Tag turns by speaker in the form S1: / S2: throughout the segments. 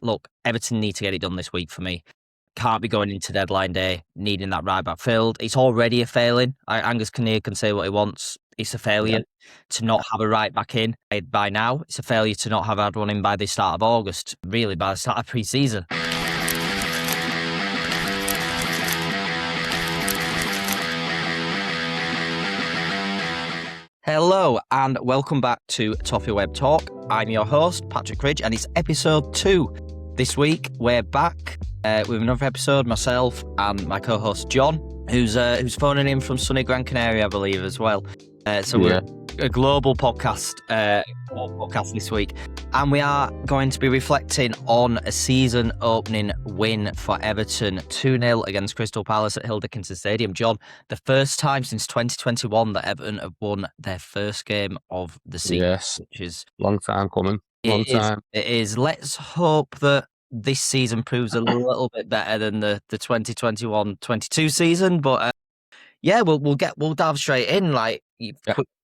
S1: look, Everton need to get it done this week for me. Can't be going into deadline day needing that right back filled. It's already a failing. Angus Kinnear can say what he wants. It's a failure to not have a right back in by now. It's a failure to not have had one in by the start of August, really by the start of pre-season. Hello and welcome back to ToffeeWeb Talk. I'm your host, Patric, and it's episode 2. This week we're back with another episode, myself and my co-host John, who's phoning in from sunny Gran Canaria, I believe, as well. We're a global podcast this week, and we are going to be reflecting on a season-opening win for Everton, 2-0 against Crystal Palace at Hill Dickinson Stadium. John, the first time since 2021 that Everton have won their first game of the season.
S2: Yes,
S1: which is
S2: long time coming. Long time.
S1: It is. Let's hope that this season proves a little bit better than the 2021-22 season, but we'll dive straight in.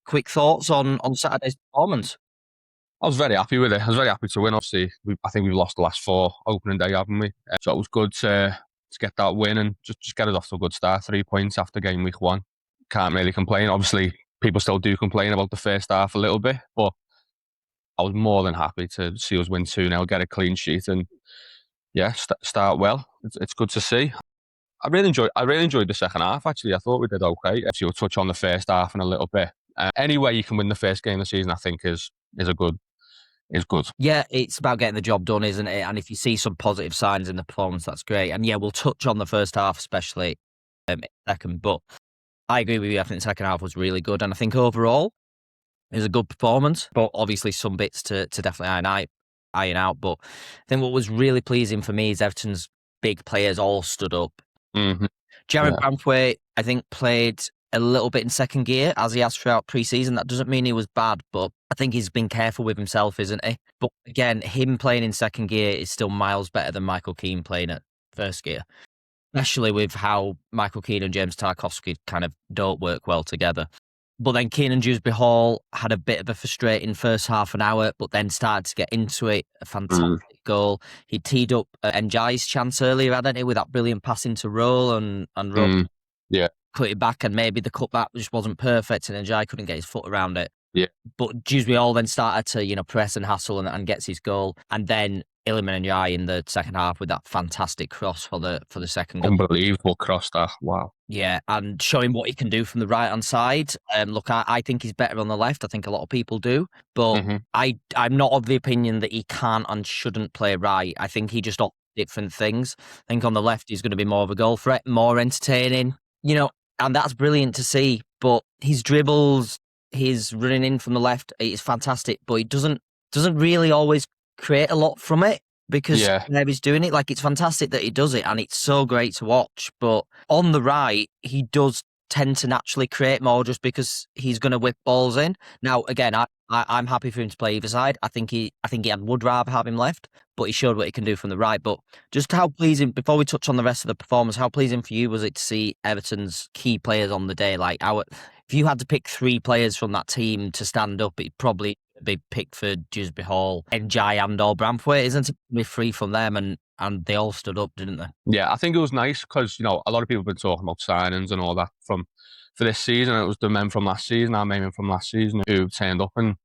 S1: Quick thoughts on Saturday's performance.
S2: I was very happy with it. I was very happy to win. Obviously, I think we've lost the last 4 opening day, haven't we? So it was good to get that win and just get it off to a good start. 3 points after game week 1. Can't really complain. Obviously, people still do complain about the first half a little bit, but I was more than happy to see us win 2-0, get a clean sheet, and start well. It's good to see. I really enjoyed the second half. Actually, I thought we did okay. If you'll touch on the first half in a little bit. Any way you can win the first game of the season, I think is good.
S1: Yeah, it's about getting the job done, isn't it? And if you see some positive signs in the performance, that's great. And we'll touch on the first half, especially in a second. But I agree with you. I think the second half was really good, and I think overall it was a good performance. But obviously, some bits to definitely iron out. But I think what was really pleasing for me is Everton's big players all stood up.
S2: Mm-hmm.
S1: Jared Branthwaite, I think, played a little bit in second gear, as he has throughout pre-season. That doesn't mean he was bad, but I think he's been careful with himself, isn't he? But again, him playing in second gear is still miles better than Michael Keane playing at first gear, especially with how Michael Keane and James Tarkowski kind of don't work well together. But then Keane and Dewsbury-Hall had a bit of a frustrating first half an hour, but then started to get into it. A fantastic goal. He teed up Ndiaye's chance earlier, hadn't he, with that brilliant pass into Roll and Roll cut it back, and maybe the cutback just wasn't perfect and Ndiaye couldn't get his foot around it.
S2: Yeah.
S1: But Dewsbury-Hall then started to, press and hassle and gets his goal. And then Iliman Ndiaye in the second half with that fantastic cross for the second goal.
S2: Unbelievable cross, that. Wow.
S1: Yeah, and showing what he can do from the right-hand side. Look, I think he's better on the left. I think a lot of people do. But I'm not of the opinion that he can't and shouldn't play right. I think he just offers different things. I think on the left, he's going to be more of a goal threat, more entertaining, and that's brilliant to see. But his dribbles, his running in from the left, it's fantastic. But he doesn't really always create a lot from it, because he's doing it. Like, it's fantastic that he does it, and it's so great to watch. But on the right, he does tend to naturally create more just because he's going to whip balls in. Now, again, I'm happy for him to play either side. I think he would rather have him left, but he showed what he can do from the right. But just how pleasing, before we touch on the rest of the performance, how pleasing for you was it to see Everton's key players on the day? Like, if you had to pick 3 players from that team to stand up, it'd probably be Pickford, Dewsbury-Hall, Ndiaye and or Branthwaite, isn't it? Be 3 from them, and they all stood up, didn't they?
S2: Yeah, I think it was nice because, a lot of people have been talking about signings and all that for this season. It was the men from last season, our main men from last season, who turned up and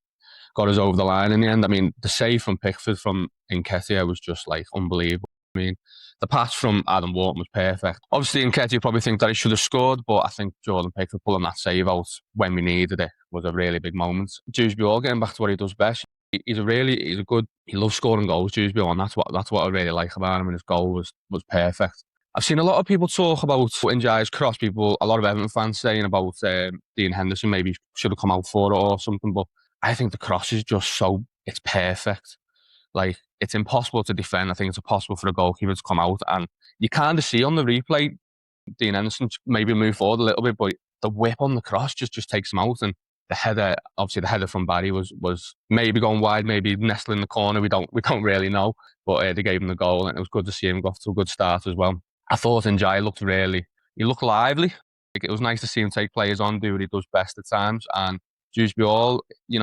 S2: got us over the line in the end. I mean, the save from Pickford from Nketiah was just unbelievable. I mean, the pass from Adam Wharton was perfect. Obviously, Nketiah probably think that he should have scored, but I think Jordan Pickford pulling that save out when we needed it was a really big moment. Dewsbury-Hall getting back to what he does best. He loves scoring goals, Dewsbury-Hall, and that's what I really like about him, and his goal was perfect. I've seen a lot of people talk about Ndiaye's cross. A lot of Everton fans saying about Dean Henderson maybe should have come out for it or something, but I think the cross is just it's perfect. Like, it's impossible to defend. I think it's impossible for a goalkeeper to come out, and you kind of see on the replay Dean Henderson maybe move forward a little bit, but the whip on the cross just takes him out. And the header from Barry was maybe going wide, maybe nestling in the corner. We don't really know, but they gave him the goal, and it was good to see him go off to a good start as well. I thought Ndiaye looked lively. It was nice to see him take players on, do what he does best at times. And Dewsbury-Hall, he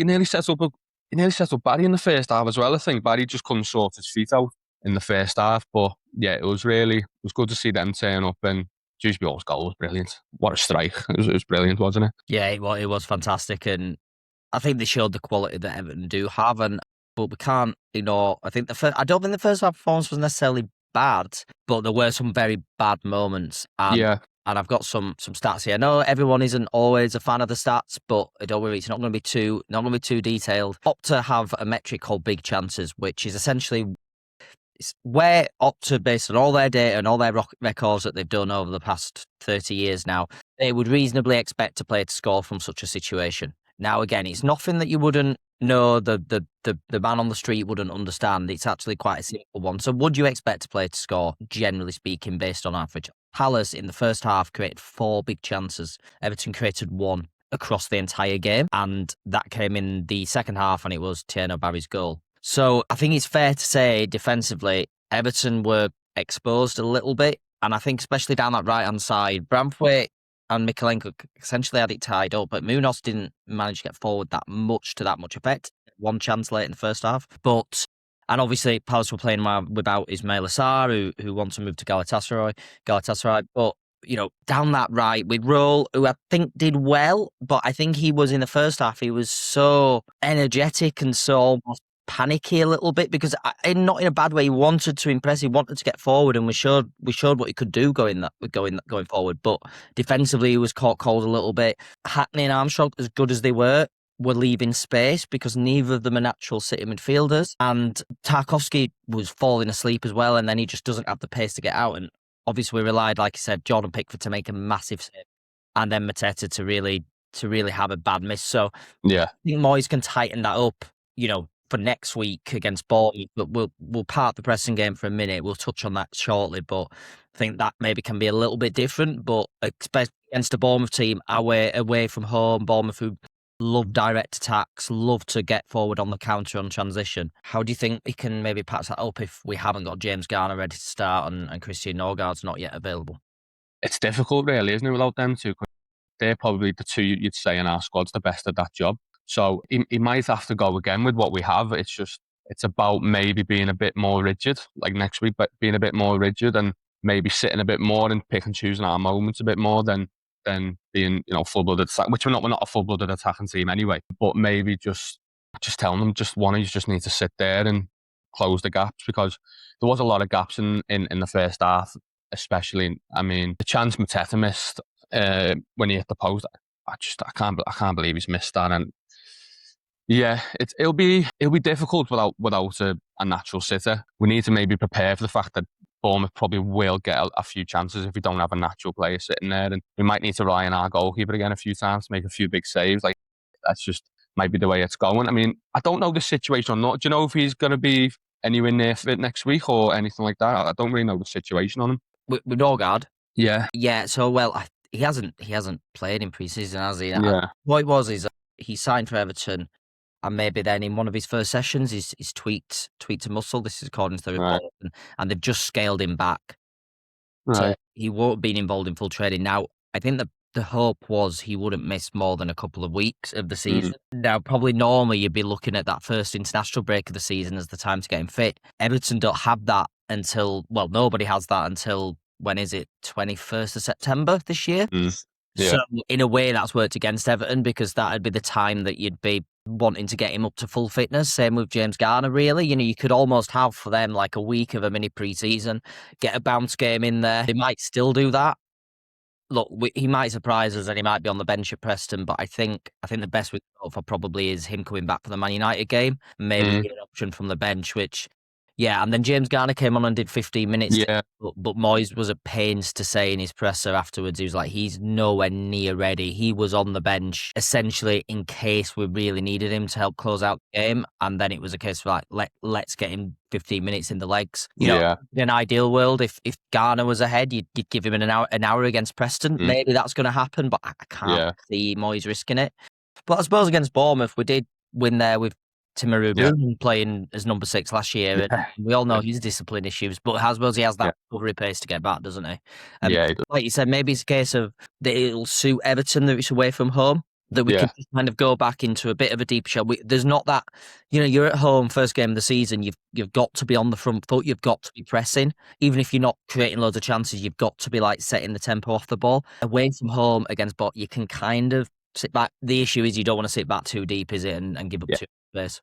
S2: nearly sets up he nearly set up Barry in the first half as well. I think Barry just couldn't sort his feet out in the first half. But yeah, it was good to see them turn up, and Dewsbury-Hall's goal was brilliant. What a strike. It was brilliant, wasn't it?
S1: Yeah, it was fantastic, and I think they showed the quality that Everton do have, but we can't ignore. I don't think the first half performance was necessarily bad, but there were some very bad moments. And I've got some stats here. I know everyone isn't always a fan of the stats, but don't worry, it's not going to be too detailed. Opta have a metric called big chances, which is essentially where Opta, based on all their data and all their records that they've done over the past 30 years now, they would reasonably expect a player to score from such a situation. Now, again, it's nothing that you wouldn't know, the man on the street wouldn't understand. It's actually quite a simple one. So would you expect a player to score, generally speaking, based on average? Palace, in the first half, created 4 big chances. Everton created 1 across the entire game, and that came in the second half, and it was Tierno Barry's goal. So I think it's fair to say, defensively, Everton were exposed a little bit, and I think especially down that right-hand side, Branthwaite and Mikalenko essentially had it tied up, but Muñoz didn't manage to get forward that much effect. 1 chance late in the first half. And obviously Palace were playing without Ismail Assar, who wants to move to Galatasaray. But, down that right with Roll, who I think did well, but I think he was in the first half, he was so energetic and so almost panicky a little bit, because not in a bad way. He wanted to impress. He wanted to get forward, and we showed what he could do going forward. But defensively, he was caught cold a little bit. Hackney and Armstrong, as good as they were leaving space because neither of them are natural sitting midfielders. And Tarkowski was falling asleep as well, and then he just doesn't have the pace to get out. And obviously, we relied, like I said, Jordan Pickford to make a massive save, and then Mateta to really have a bad miss. So
S2: yeah,
S1: I think Moyes can tighten that up, for next week against Bournemouth. But we'll park the pressing game for a minute. We'll touch on that shortly, but I think that maybe can be a little bit different. But especially against a Bournemouth team away from home, Bournemouth, who love direct attacks, love to get forward on the counter on transition. How do you think we can maybe patch that up if we haven't got James Garner ready to start and Christian Nørgaard's not yet available?
S2: It's difficult, really, isn't it, without them two? They're probably the two you'd say in our squad's the best at that job. So he might have to go again with what we have. It's about maybe being a bit more rigid, like next week, but being a bit more rigid and maybe sitting a bit more and pick and choosing our moments a bit more than being, full-blooded attack, which we're not a full-blooded attacking team anyway. But maybe just telling them, one of you just need to sit there and close the gaps, because there was a lot of gaps in the first half, especially. I mean, the chance Mateta missed when he hit the post, I can't believe he's missed that. And yeah, it'll be difficult without a natural sitter. We need to maybe prepare for the fact that Bournemouth probably will get a few chances if we don't have a natural player sitting there, and we might need to rely on our goalkeeper again a few times to make a few big saves. Like, that's just might be the way it's going. I mean, I don't know the situation or not. Do you know if he's going to be anywhere near fit next week or anything like that? I don't really know the situation on him.
S1: With Nørgaard?
S2: Yeah.
S1: So he hasn't played in pre-season, has he?
S2: Yeah.
S1: What it was is he signed for Everton, and maybe then in one of his first sessions, he's tweaked a muscle. This is according to the report, and they've just scaled him back.
S2: Right.
S1: So he won't be involved in full training. Now, I think the hope was he wouldn't miss more than a couple of weeks of the season. Now, probably normally you'd be looking at that first international break of the season as the time to get him fit. Everton don't have that until, nobody has that until, when is it? 21st of September this year?
S2: Yeah.
S1: So in a way, that's worked against Everton, because that'd be the time that you'd be wanting to get him up to full fitness. Same with James Garner, really. You could almost have for them like a week of a mini pre-season, get a bounce game in there. They might still do that. Look, he might surprise us and he might be on the bench at Preston, but I think the best we can hope for probably is him coming back for the Man United game, maybe an option from the bench, which... Yeah, and then James Garner came on and did 15 minutes.
S2: Yeah.
S1: But Moyes was at pains to say in his presser afterwards, he was like, he's nowhere near ready. He was on the bench, essentially, in case we really needed him to help close out the game. And then it was a case of like, let's get him 15 minutes in the legs. In an ideal world, if Garner was ahead, you'd give him an hour against Preston. Maybe that's going to happen, but I can't see Moyes risking it. But I suppose against Bournemouth, we did win there with Timaru playing as number 6 last year. And we all know his discipline issues, but I suppose he has that recovery pace to get back, doesn't he?
S2: He does.
S1: Like you said, maybe it's a case of that it'll suit Everton that it's away from home. that we can kind of go back into a bit of a deeper shell. There's not that, you're at home, first game of the season, you've got to be on the front foot, you've got to be pressing. Even if you're not creating loads of chances, you've got to be like setting the tempo off the ball. Away from home against Bot, you can kind of sit back. The issue is you don't want to sit back too deep, is it, and give up too much space.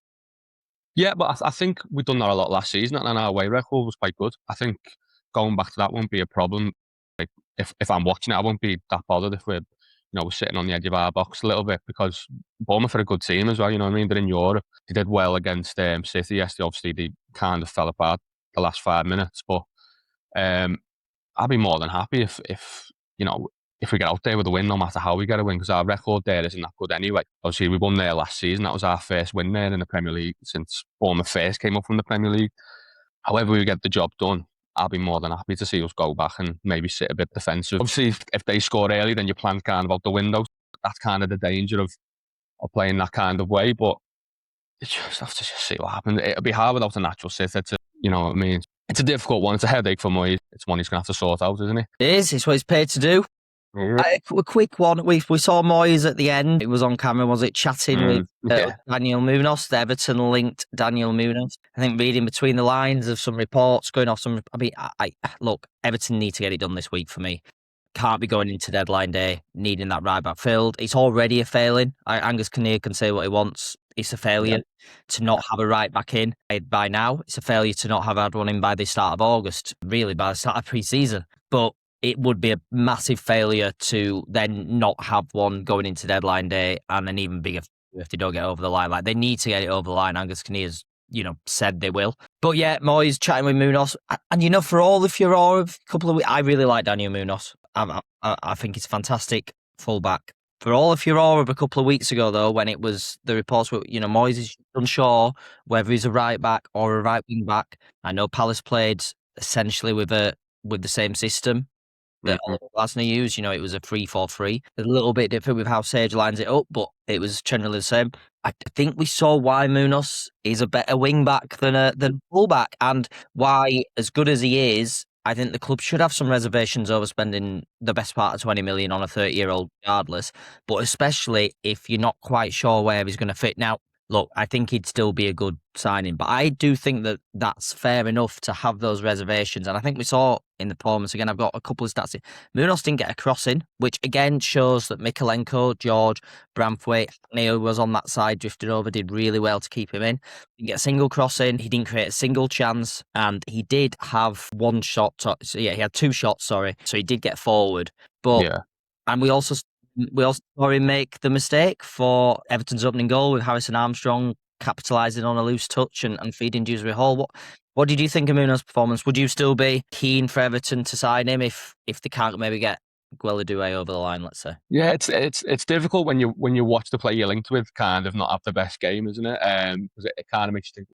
S2: Yeah, but I think we've done that a lot last season, and our away record was quite good. I think going back to that won't be a problem. Like if I'm watching it, I won't be that bothered if we're sitting on the edge of our box a little bit, because Bournemouth are a good team as well. You know what I mean? They're in Europe. They did well against City yesterday. Obviously, they kind of fell apart the last 5 minutes, but I'd be more than happy if we get out there with a win, no matter how we get a win, because our record there isn't that good anyway. Obviously, we won there last season. That was our first win there in the Premier League since Bournemouth first came up from the Premier League. However we get the job done, I'll be more than happy to see us go back and maybe sit a bit defensive. Obviously, if they score early, then your plan's kind of out the window. That's kind of the danger of playing that kind of way, but you just have to see what happens. It'll be hard without a natural sitter to, you know what I mean? It's a difficult one. It's a headache for Moyes. It's one he's going to have to sort out, isn't it?
S1: It is. It's what he's paid to do. A quick one. We saw Moyes at the end. It was on camera, was it? Chatting with Daniel Muñoz. The Everton linked Daniel Muñoz. I think reading between the lines of some reports going off some. I mean, look, Everton need to get it done this week for me. Can't be going into deadline day needing that right back filled. It's already a failing. Angus Kinnear can say what he wants. It's a failure to not have a right back in by now. It's a failure to not have had one in by the start of August, really by the start of pre-season. But it would be a massive failure to then not have one going into deadline day, and an even bigger if they don't get over the line. Like, they need to get it over the line. Angus Kinnear's, said they will. But yeah, Moyes chatting with Muñoz. And, for all the furore of a couple of weeks, I really like Daniel Muñoz. I think he's a fantastic fullback. For all the furore of a couple of weeks ago, though, when it was the reports were, Moyes is unsure whether he's a right back or a right wing back. I know Palace played essentially with the same system that Aznou used. It was a 3-4-3. A little bit different with how Sage lines it up, but it was generally the same. I think we saw why Muñoz is a better wing back than fullback, and why, as good as he is, I think the club should have some reservations over spending the best part of 20 million on a 30-year-old regardless, but especially if you're not quite sure where he's going to fit. Now, look, I think he'd still be a good signing, but I do think that that's fair enough to have those reservations. And I think we saw in the performance, again, I've got a couple of stats here. Muñoz didn't get a crossing, which again shows that Mykolenko, George, Branthwaite, Neo was on that side, drifted over, did really well to keep him in. Didn't get a single crossing, he didn't create a single chance, and he did have one shot. He had 2 shots, so he did get forward. But and we also saw him make the mistake for Everton's opening goal with Harrison Armstrong capitalising on a loose touch and feeding Dewsbury-Hall. What did you think of Muñoz's performance? Would you still be keen for Everton to sign him if they can't maybe get Guelda over the line, let's say?
S2: Yeah, it's difficult when you watch the player you're linked with kind of not have the best game, isn't it? Because it kind of makes you think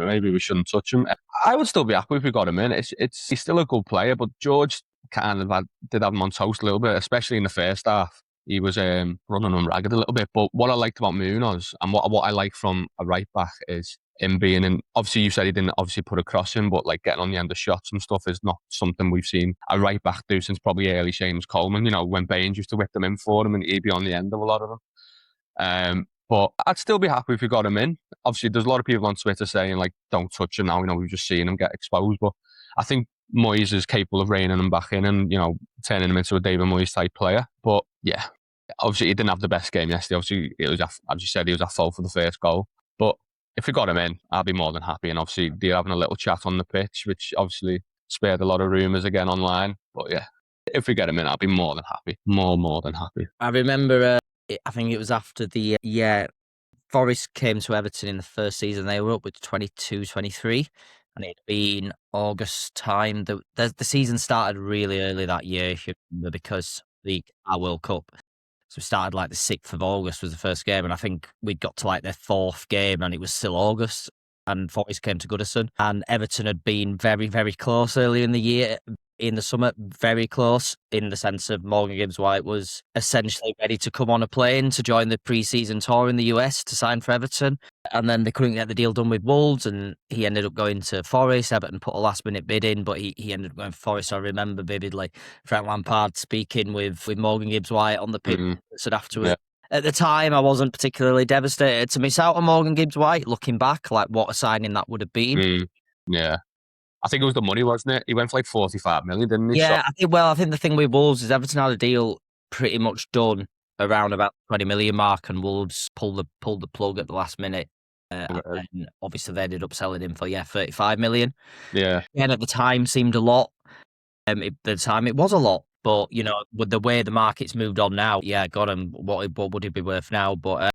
S2: maybe we shouldn't touch him. I would still be happy if we got him in. He's still a good player, but George kind of did have him on toast a little bit, especially in the first half. He was running them ragged a little bit. But what I liked about Muñoz, and what I like from a right back, is him being in. Obviously, you said he didn't obviously put a cross in, but like getting on the end of shots and stuff is not something we've seen a right back do since probably early Seamus Coleman. When Baines used to whip them in for him, and he'd be on the end of a lot of them. But I'd still be happy if we got him in. Obviously, there's a lot of people on Twitter saying, like, don't touch him now. We've just seen him get exposed. But I think Moyes is capable of reining him back in and, turning him into a David Moyes type player. But yeah, obviously he didn't have the best game yesterday. Obviously, it was, as you said, he was at fault for the first goal. But if we got him in, I'd be more than happy. And obviously, they're having a little chat on the pitch, which obviously spared a lot of rumours again online. But yeah, if we get him in, I'd be more than happy. More than happy.
S1: I remember, I think it was after the Forest came to Everton in the first season. They were up with 22-23, and it'd been August time. The season started really early that year, if you remember, because our World Cup. So we started like the 6th of August was the first game, and I think we'd got to like their 4th game, and it was still August, and Forest came to Goodison, and Everton had been very, very close earlier in the year. In the summer, very close in the sense of Morgan Gibbs-White was essentially ready to come on a plane to join the pre-season tour in the US to sign for Everton. And then they couldn't get the deal done with Wolves, and he ended up going to Forest. Everton put a last-minute bid in, but he ended up going for Forest. So I remember vividly Frank Lampard speaking with Morgan Gibbs-White on the pitch. Said afterwards, At the time, I wasn't particularly devastated to miss out on Morgan Gibbs-White. Looking back, like what a signing that would have been.
S2: Yeah. I think it was the money, wasn't it? He went for like 45 million, didn't he?
S1: Yeah, I think the thing with Wolves is Everton had a deal pretty much done around about the 20 million mark, and Wolves pulled the plug at the last minute. And obviously they ended up selling him for 35 million.
S2: Yeah.
S1: And at the time seemed a lot. At the time it was a lot, but with the way the market's moved on now, got him. What would it be worth now? But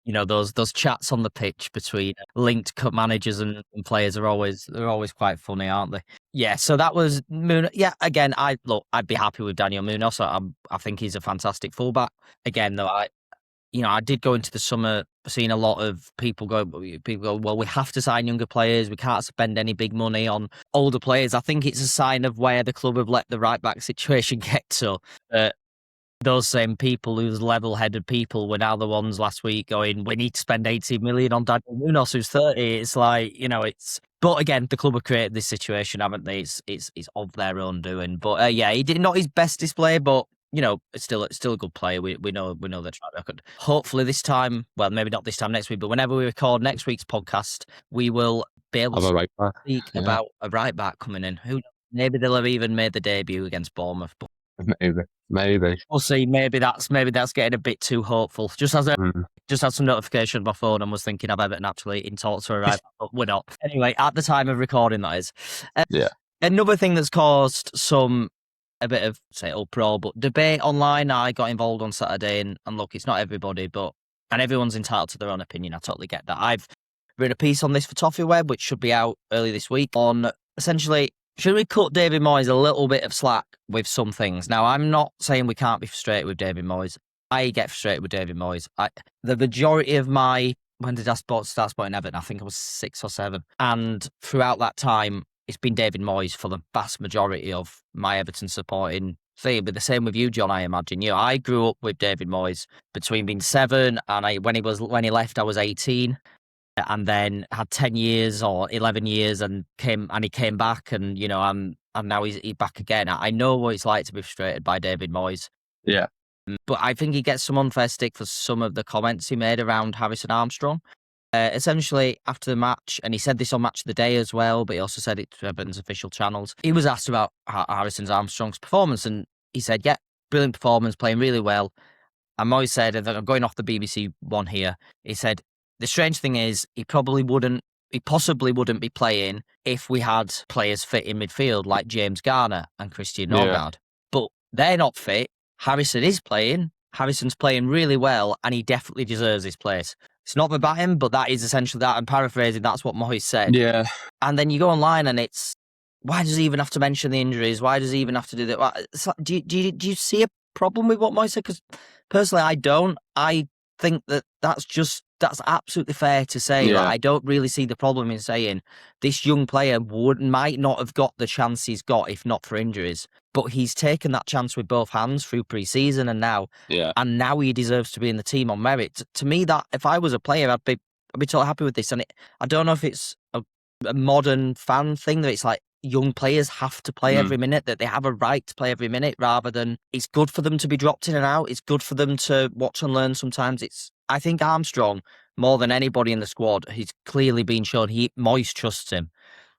S1: those chats on the pitch between linked managers and players are always quite funny, aren't they? Yeah. So that was Muñoz. Yeah. Again, I'd be happy with Daniel Muñoz. I think he's a fantastic fullback. Again, though, I did go into the summer seeing a lot of people go, well, we have to sign younger players. We can't spend any big money on older players. I think it's a sign of where the club have let the right back situation get to. Those same people, who's level-headed people, were now the ones last week going, we need to spend 80 million on Daniel Muñoz, who's 30. It's like, it's... But again, the club have created this situation, haven't they? It's of their own doing. But he did not his best display, but it's still a good player. We know their track record. Hopefully this time, well, maybe not this time next week, but whenever we record next week's podcast, we will be able to speak about a right back coming in. Who maybe they'll have even made the debut against Bournemouth. But
S2: maybe
S1: we'll see. Maybe that's getting a bit too hopeful. Just had some notification on my phone and was thinking of Everton actually in talks for a right back, but we're not. Anyway, at the time of recording, that is. Another thing that's caused a bit of, say, uproar, but debate online. I got involved on Saturday, and look, it's not everybody, and everyone's entitled to their own opinion. I totally get that. I've written a piece on this for ToffeeWeb, which should be out early this week, on essentially, should we cut David Moyes a little bit of slack with some things? Now, I'm not saying we can't be frustrated with David Moyes. I get frustrated with David Moyes. The majority of when did I start supporting Everton? I think I was 6 or 7. And throughout that time, it's been David Moyes for the vast majority of my Everton supporting thing. But the same with you, John, I imagine. I grew up with David Moyes between being 7 and when he left, I was 18, and then had 10 years or 11 years and he came back, and and now he's back again. I know what it's like to be frustrated by David Moyes.
S2: Yeah.
S1: But I think he gets some unfair stick for some of the comments he made around Harrison Armstrong. Essentially, after the match, and he said this on Match of the Day as well, but he also said it to Everton's official channels. He was asked about Harrison Armstrong's performance, and he said, yeah, brilliant performance, playing really well. And Moyes said, and I'm going off the BBC one here, he said, the strange thing is, he possibly wouldn't be playing if we had players fit in midfield like James Garner and Christian Nørgaard. But they're not fit. Harrison is playing. Harrison's playing really well, and he definitely deserves his place. It's not verbatim, but that is essentially that. I'm paraphrasing. That's what Moyes said.
S2: Yeah.
S1: And then you go online, and it's, why does he even have to mention the injuries? Why does he even have to do that? Like, do you see a problem with what Moyes said? Because personally, I don't. I think that's absolutely fair to say.
S2: Yeah.
S1: Like, I don't really see the problem in saying this young player might not have got the chance he's got if not for injuries. But he's taken that chance with both hands through pre-season and now.
S2: Yeah.
S1: And now he deserves to be in the team on merit. To me, that if I was a player, I'd be totally happy with this. And I don't know if it's a modern fan thing that it's like young players have to play every minute, that they have a right to play every minute, rather than it's good for them to be dropped in and out. It's good for them to watch and learn sometimes. I think Armstrong, more than anybody in the squad, he's clearly been shown Moyes trusts him.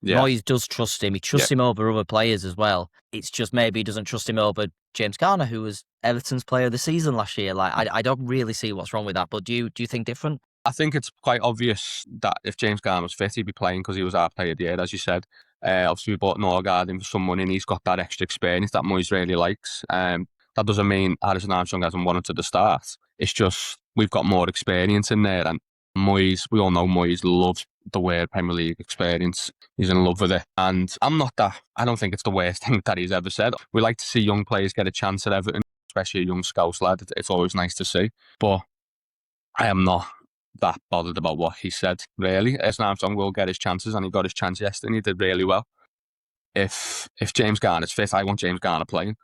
S1: Yeah. Moyes does trust him. He trusts him over other players as well. It's just maybe he doesn't trust him over James Garner, who was Everton's player of the season last year. Like, I don't really see what's wrong with that. But do you think different?
S2: I think it's quite obvious that if James Garner was fit, he'd be playing because he was our player of the year, as you said. Obviously, we bought Nørgaard in for some money, and he's got that extra experience that Moyes really likes. That doesn't mean Harrison Armstrong hasn't wanted to start. It's just we've got more experience in there, and Moyes, we all know Moyes loves the word Premier League experience. He's in love with it. And I don't think it's the worst thing that he's ever said. We like to see young players get a chance at Everton, especially a young Scouse lad. It's always nice to see. But I am not that bothered about what he said, really. Harrison Armstrong will get his chances, and he got his chance yesterday, and he did really well. If James Garner's fit, I want James Garner playing.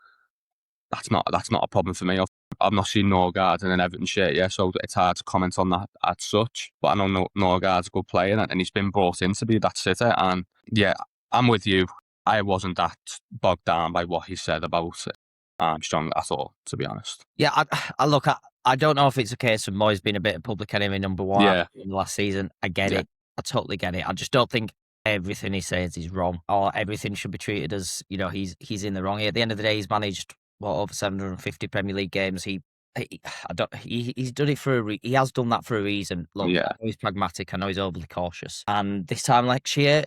S2: That's not a problem for me. I've not seen Nørgaard in an Everton shirt yet, so it's hard to comment on that as such. But I know Nørgaard's a good player, and he's been brought in to be that sitter. And yeah, I'm with you. I wasn't that bogged down by what he said about Armstrong at all, to be honest.
S1: Yeah, I look at. I don't know if it's a case of Moyes being a bit of public enemy number one in the last season. I get it. I totally get it. I just don't think everything he says is wrong, or everything should be treated as, he's in the wrong. At the end of the day, he's managed over 750 Premier League games. He's done it he has done that for a reason. Look, I know he's pragmatic. I know he's overly cautious. And this time next year,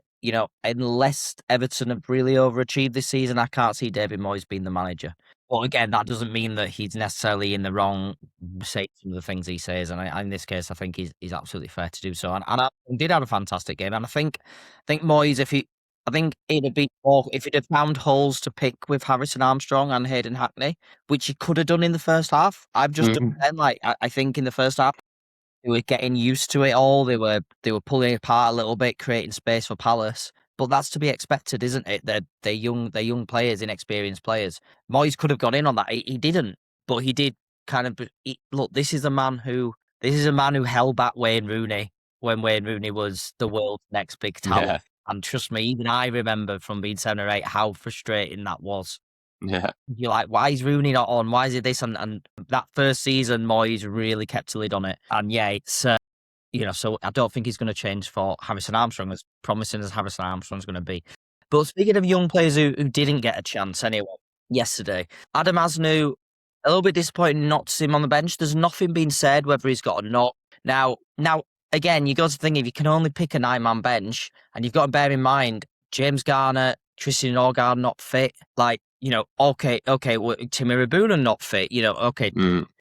S1: unless Everton have really overachieved this season, I can't see David Moyes being the manager. Well, again, that doesn't mean that he's necessarily in the wrong saying some of the things he says. And in this case, I think he's absolutely fair to do so. And I did have a fantastic game. And I think Moyes, I think it'd be more if he'd have found holes to pick with Harrison Armstrong and Hayden Hackney, which he could have done in the first half. I've just done then. I think in the first half, they were getting used to it all. They were pulling apart a little bit, creating space for Palace. But that's to be expected, isn't it? They're young players, inexperienced players. Moyes could have got in on that. He didn't, but he did kind of. Look, this is a man who held back Wayne Rooney when Wayne Rooney was the world's next big talent. Yeah. And trust me, even I remember from being 7 or 8 how frustrating that was.
S2: Yeah.
S1: You're like, why is Rooney not on? Why is it this? And that first season, Moyes really kept a lid on it. And yeah, it's. So I don't think he's going to change for Harrison Armstrong, as promising as Harrison Armstrong's going to be. But speaking of young players who didn't get a chance anyway, yesterday, Adam Aznou, a little bit disappointing not to see him on the bench. There's nothing being said whether he's got or not. Now, again, you got to think if you can only pick a 9-man bench, and you've got to bear in mind, James Garner, Tristan Nørgaard not fit. Okay, well, Timmy Rabuna not fit.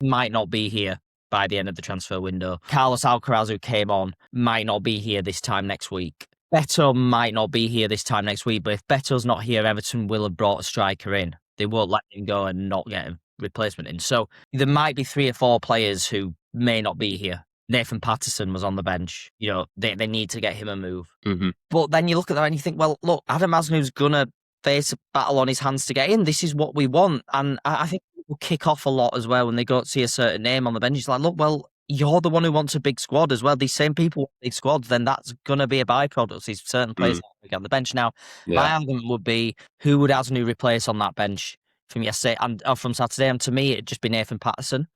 S1: Might not be here by the end of the transfer window. Carlos Alcaraz, who came on, might not be here this time next week. Beto might not be here this time next week, but if Beto's not here, Everton will have brought a striker in. They won't let him go and not get a replacement in. So there might be 3 or 4 players who may not be here. Nathan Patterson was on the bench. They need to get him a move. Mm-hmm. But then you look at that and you think, well, look, Adam Aznou's going to face a battle on his hands to get in. This is what we want. And I think will kick off a lot as well when they go see a certain name on the bench. It's like, look, well, you're the one who wants a big squad as well. These same people want big squads, then that's going to be a byproduct. These certain players on the bench. Now, my argument would be, who would Aznou replace on that bench from yesterday and from Saturday? And to me, it'd just be Nathan Patterson.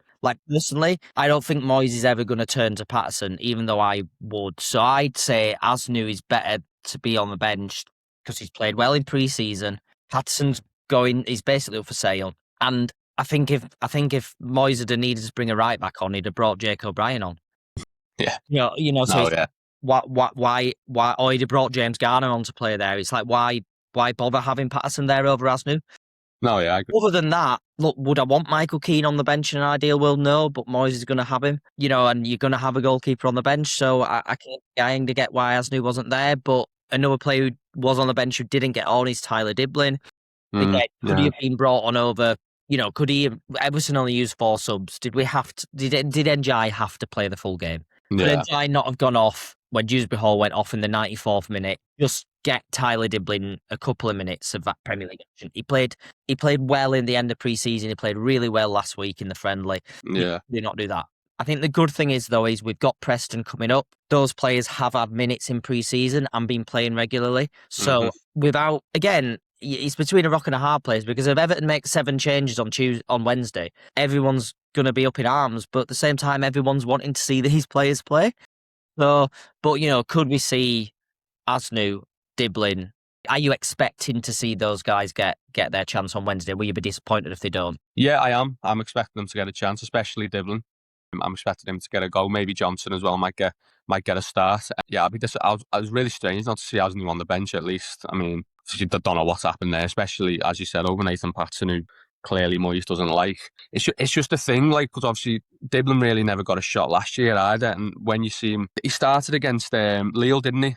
S1: Personally, I don't think Moyes is ever going to turn to Patterson, even though I would. So I'd say Aznou is better to be on the bench because he's played well in pre-season. Patterson's he's basically up for sale. And I think if Moyes had needed to bring a right back on, he'd have brought Jake O'Brien on.
S2: Yeah.
S1: Why or he'd have brought James Garner on to play there. It's like, why bother having Patterson there over Aznou?
S2: No, yeah.
S1: Other than that, look, would I want Michael Keane on the bench in an ideal world? No, but Moyes is going to have him, and you're going to have a goalkeeper on the bench. So I can't get why Aznou wasn't there. But another player who was on the bench who didn't get on is Tyler Dibling. Again, could he have been brought on over? Could he have, Everton only used 4 subs? Did Ndiaye have to play the full game?
S2: Yeah.
S1: Could Ndiaye not have gone off when Dewsbury-Hall went off in the 94th minute? Just get Tyler Dibling a couple of minutes of that Premier League action. He played well in the end of pre-season. He played really well last week in the friendly.
S2: Yeah.
S1: He did not do that. I think the good thing is we've got Preston coming up. Those players have had minutes in pre-season and been playing regularly. So it's between a rock and a hard place, because if Everton makes 7 changes on Wednesday, everyone's going to be up in arms. But at the same time, everyone's wanting to see these players play. So, but could we see Aznou, Dibling? Are you expecting to see those guys get their chance on Wednesday? Will you be disappointed if they don't?
S2: Yeah, I am. I'm expecting them to get a chance, especially Dibling. I'm expecting him to get a goal. Maybe Johnson as well might get a start. Yeah, I was really strange not to see Aznou on the bench at least. I mean, I don't know what's happened there, especially, as you said, over Nathan Patterson, who clearly Moyes doesn't like. It's just a thing, because obviously Dibling really never got a shot last year either. And when you see him, he started against Lille, didn't he?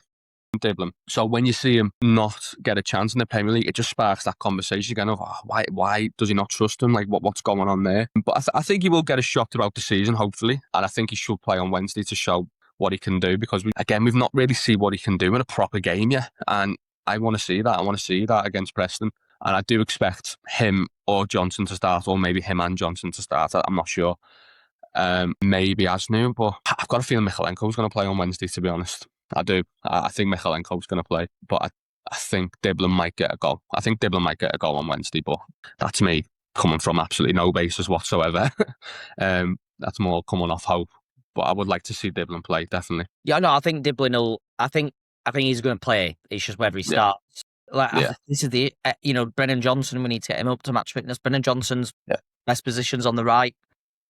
S2: Dibling. So when you see him not get a chance in the Premier League, it just sparks that conversation again of why does he not trust him? What's going on there? But I think he will get a shot throughout the season, hopefully, and I think he should play on Wednesday to show what he can do, because we've not really seen what he can do in a proper game yet, and I want to see that. I want to see that against Preston, and I do expect him or Johnson to start, or maybe him and Johnson to start. I'm not sure. Maybe Aznou, but I've got a feeling Michalenko's going to play on Wednesday, to be honest. I do. I think Michalenko's going to play, but I think Dibling might get a goal. I think Dibling might get a goal on Wednesday, but that's me coming from absolutely no basis whatsoever. that's more coming off hope. But I would like to see Dibling play, definitely.
S1: Yeah, no, I think Dibling will. I think he's going to play. It's just whether he starts. This is the Brennan Johnson. We need to get him up to match fitness. Brennan Johnson's best positions on the right.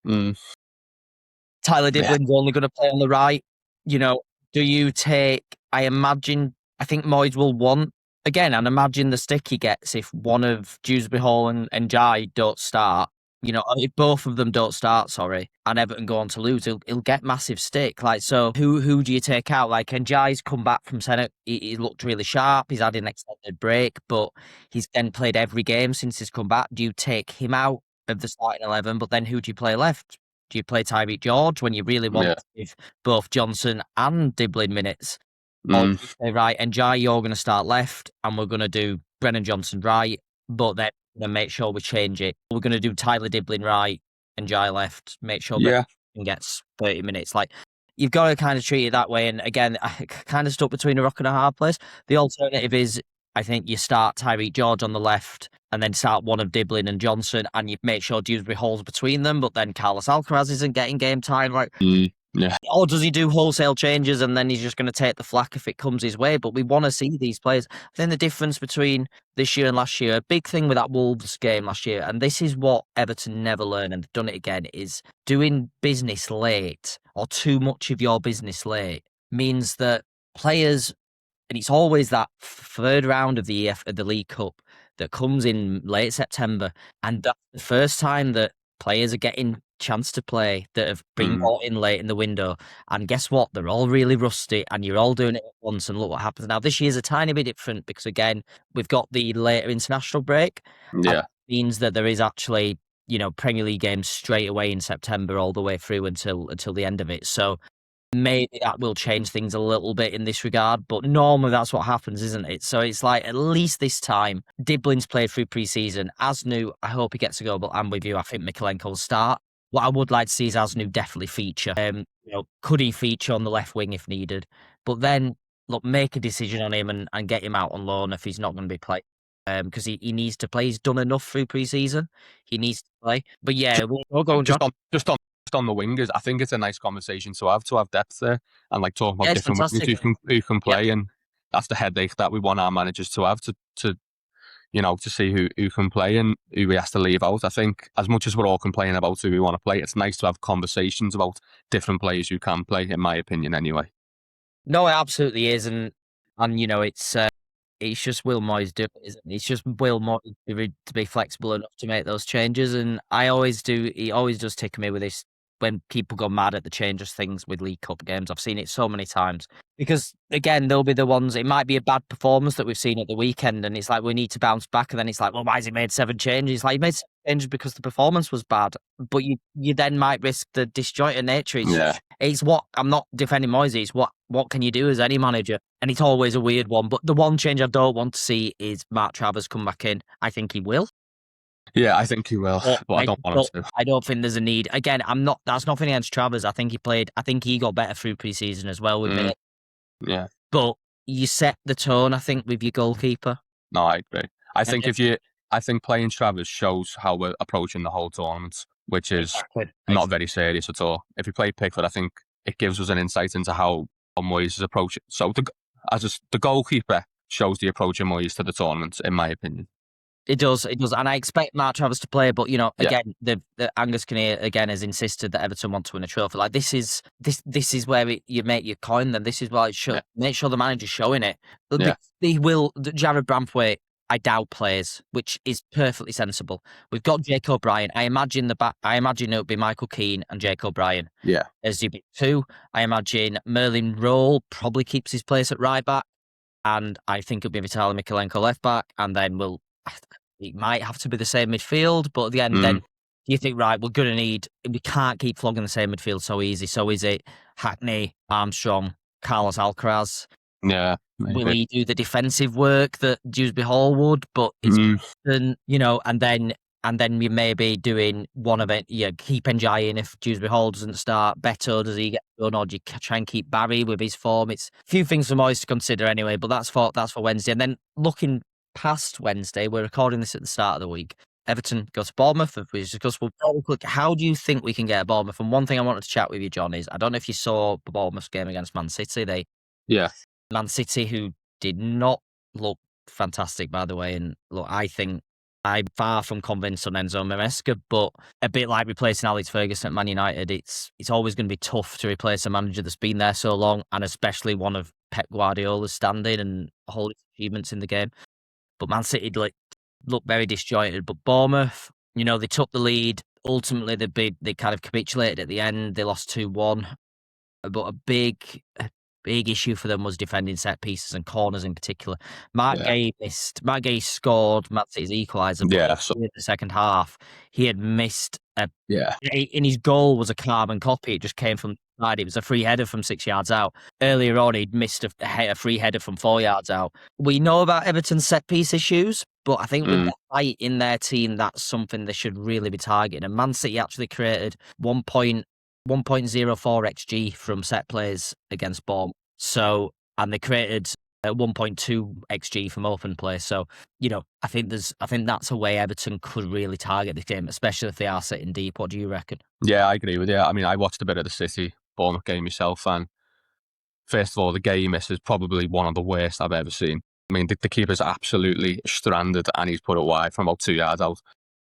S1: Tyler Dibling's only going to play on the right. Do you take? I think Moyes will want again, and imagine the stick he gets if one of Dewsbury-Hall and Ndiaye don't start. If both of them don't start, and Everton go on to lose, he'll get massive stick. So who do you take out? Ndiaye's come back from centre. He looked really sharp. He's had an extended break, but he's then played every game since he's come back. Do you take him out of the starting 11? But then who do you play left? Do you play Tyreek George when you really want to give both Johnson and Dibling minutes? Or do you say, right, Ndiaye, you're going to start left, and we're going to do Brennan Johnson right, but then make sure we change it. We're going to do Tyler Dibling right and Ndiaye left. Make sure Brennan gets 30 minutes. You've got to kind of treat it that way. And again, I kind of stuck between a rock and a hard place. The alternative is, I think you start Tyreek George on the left and then start one of Dibling and Johnson, and you make sure Dewsbury-Hall's between them, but then Carlos Alcaraz isn't getting game time. Or does he do wholesale changes and then he's just going to take the flak if it comes his way? But we want to see these players. I think the difference between this year and last year, a big thing with that Wolves game last year, and this is what Everton never learned and they've done it again, is doing business late or too much of your business late means that players, and it's always that third round of the League Cup that comes in late September, and that's the first time that players are getting chance to play that have been brought in late in the window, and guess what, they're all really rusty and you're all doing it at once, and look what happens now. This year's a tiny bit different because again we've got the later international break. That means that there is actually Premier League games straight away in September all the way through until the end of it, so maybe that will change things a little bit in this regard, but normally that's what happens, isn't it? So it's at least this time Dibling's played through pre-season. Aznou, I hope he gets a go, but I'm with you. I think Mykolenko will start. What I would like to see is Aznou definitely feature. Could he feature on the left wing if needed? But then, look, make a decision on him and get him out on loan if he's not going to be playing. Because he needs to play. He's done enough through pre-season. He needs to play. But yeah, we'll go on, John.
S2: Just on the wingers, I think it's a nice conversation to have depth there and talk about different wingers who can play, and that's the headache that we want our managers to have to see who can play and who we have to leave out. I think as much as we're all complaining about who we want to play, it's nice to have conversations about different players who can play, in my opinion, anyway.
S1: No, it absolutely is, and it's just Will Moyes do it, isn't it? It's just Will Moyes to be flexible enough to make those changes, and he always does tick me with this. When people go mad at the changes things with League Cup games, I've seen it so many times. Because, again, they'll be the ones, it might be a bad performance that we've seen at the weekend, and it's we need to bounce back, and then it's well, why has he made 7 changes? He made 7 changes because the performance was bad, but you then might risk the disjointed nature. It's what, I'm not defending Moyes, it's what can you do as any manager? And it's always a weird one, but the one change I don't want to see is Mark Travers come back in. I think he will.
S2: Yeah, I think he will, but I don't want him to.
S1: I don't think there's a need. Again, that's nothing against Travers. I think he got better through pre-season as well with it.
S2: Yeah.
S1: But you set the tone, I think, with your goalkeeper.
S2: No, I agree. I think playing Travers shows how we're approaching the whole tournament, which is not very serious at all. If you play Pickford, I think it gives us an insight into how Moyes is approaching. So the goalkeeper shows the approach of Moyes to the tournament, in my opinion.
S1: It does, and I expect Mark Travers to play. But again, the Angus Kinnear again has insisted that Everton want to win a trophy. This is where you make your coin. Then this is why make sure the manager's showing it. They will. Jared Braithwaite, I doubt plays, which is perfectly sensible. We've got Jake O'Brien. I imagine it would be Michael Keane and Jake O'Brien.
S2: Yeah,
S1: as DB2. I imagine Merlin Roll probably keeps his place at right back, and I think it'll be Vitaly Mykolenko left back, and then it might have to be the same midfield, but at the end, then you think, right, we can't keep flogging the same midfield so easy. So is it Hackney, Armstrong, Carlos Alcaraz?
S2: Yeah. Maybe.
S1: Will he do the defensive work that Dewsbury-Hall would? But it's, and then you may be doing one of it. Keep Ndiaye in if Dewsbury-Hall doesn't start. Beto, does he get done, or do you try and keep Barry with his form? It's a few things for Moyes to consider anyway, but that's for Wednesday. And then looking past Wednesday, we're recording this at the start of the week. Everton go to Bournemouth, as we discussed. How do you think we can get a Bournemouth? And one thing I wanted to chat with you, John, is I don't know if you saw the Bournemouth game against Man City. Man City, who did not look fantastic, by the way. And look, I think I'm far from convinced on Enzo Maresca, but a bit like replacing Alex Ferguson at Man United, it's always going to be tough to replace a manager that's been there so long, and especially one of Pep Guardiola's standing and all his achievements in the game. But Man City looked very disjointed. But Bournemouth, they took the lead. Ultimately, they kind of capitulated at the end. They lost 2-1. But a big issue for them was defending set pieces and corners in particular. Mark Gay scored Man City's equaliser. In the second half, he had missed in his goal was a carbon copy. It just came from the side. It was a free header from 6 yards out. Earlier on, he'd missed a free header from 4 yards out. We know about Everton's set piece issues, but I think with the fight in their team, that's something they should really be targeting. And Man City actually created 1.04 XG from set plays against Bournemouth. And they created 1.2 XG from open play. So, I think that's a way Everton could really target this game, especially if they are sitting deep. What do you reckon?
S2: Yeah, I agree with you. I mean, I watched a bit of the City Bournemouth game myself, and first of all, the game he missed is probably one of the worst I've ever seen. I mean, the keeper's absolutely stranded, and he's put it wide from about 2 yards out.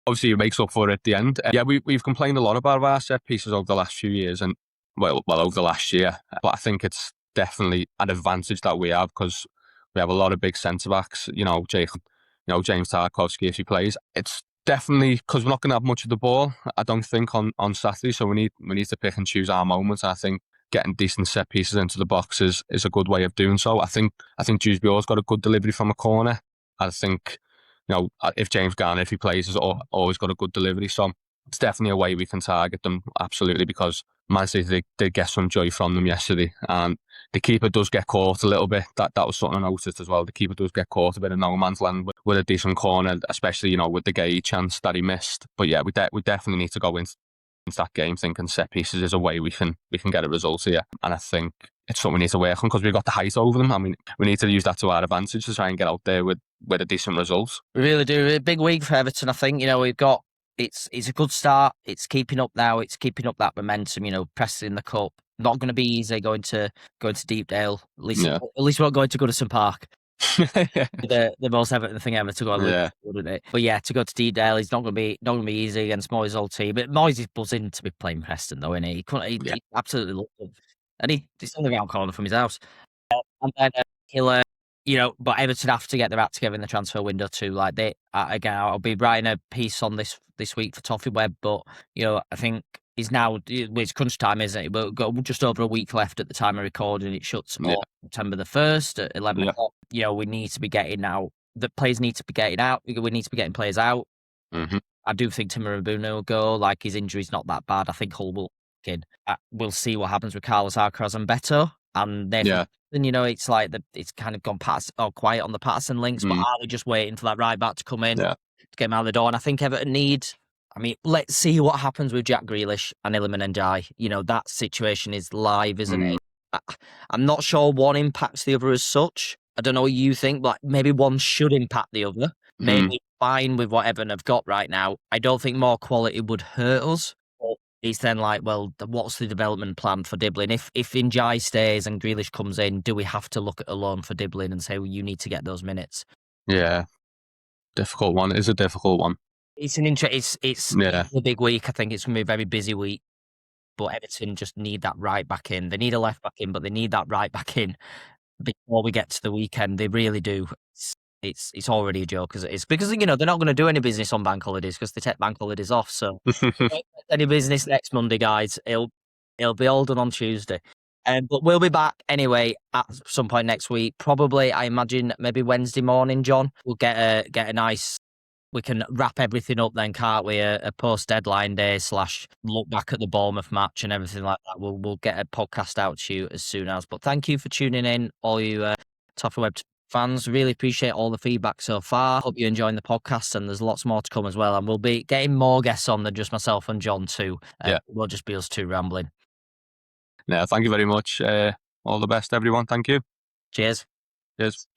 S2: Obviously, he makes up for it at the end. We've complained a lot about our set pieces over the last few years, and over the last year. But I think it's definitely an advantage that we have because we have a lot of big centre backs. James Tarkowski, if he plays, it's definitely because we're not going to have much of the ball. I don't think on Saturday, so we need to pick and choose our moments. And I think getting decent set pieces into the box is a good way of doing so. I think Dewsbury-Hall's got a good delivery from a corner. I think if James Garner, if he plays, has always got a good delivery. So it's definitely a way we can target them, absolutely, because Man City did get some joy from them yesterday, and the keeper does get caught a little bit. That was something I noticed as well. The keeper does get caught a bit in no man's land with a decent corner, especially with the Gay chance that he missed. But yeah, we definitely need to go into that game thinking set pieces is a way we can get a result here, and I think it's something we need to work on because we've got the height over them. I mean, we need to use that to our advantage to try and get out there with a decent result.
S1: We really do. A big week for Everton, I think. We've got it's a good start. It's keeping up now. It's keeping up that momentum. Preston in the cup. Not going to be easy going to Deepdale. At least we're not going to Goodison Park. the most Everton thing ever to go on, wouldn't it? But yeah, to go to Deepdale, it's not going to be easy against Moyes' old team. But Moyes is buzzing to be playing Preston, though, isn't he? He absolutely loves it, and he's on the round corner from his house. And then he'll, but Everton have to get their act together in the transfer window too. Like again, I'll be writing a piece on this week for ToffeeWeb, but I think it's now it's crunch time, isn't it? We've got just over a week left at the time of recording. It shuts on September the 1st at 11 o'clock. We need to be getting out. The players need to be getting out. We need to be getting players out. Mm-hmm. I do think Timur Mbuna will go. Like, his injury's not that bad. I think Hull will in. We'll see what happens with Carlos Alcaraz and Beto. And then, it's like it's kind of gone quiet on the Patterson links, but are they just waiting for that right back to come in to get him out the door? And I think Everton let's see what happens with Jack Grealish and Iliman Ndiaye. That situation is live, isn't it? I'm not sure one impacts the other as such. I don't know what you think, but maybe one should impact the other. Maybe fine with what Everton have got right now. I don't think more quality would hurt us. It's then like, well, what's the development plan for Dibling? If Ndiaye stays and Grealish comes in, do we have to look at a loan for Dibling and say, well, you need to get those minutes?
S2: Yeah, difficult one. It's a difficult one.
S1: It's it's a big week. I think it's going to be a very busy week. But Everton just need that right back in. They need a left back in, but they need that right back in before we get to the weekend. They really do. It's already a joke as it is because they're not going to do any business on bank holidays because they take bank holidays off. So any business next Monday, guys. It'll be all done on Tuesday. But we'll be back anyway at some point next week. Probably, I imagine, maybe Wednesday morning. John, we'll get a nice. We can wrap everything up then, can't we? A post-deadline day / look back at the Bournemouth match and everything like that. We'll get a podcast out to you as soon as. But thank you for tuning in, all you ToffeeWeb fans. Really appreciate all the feedback so far. Hope you're enjoying the podcast, and there's lots more to come as well. And we'll be getting more guests on than just myself and John too. We'll just be us two rambling.
S2: Yeah, thank you very much. All the best, everyone. Thank you.
S1: Cheers.
S2: Cheers.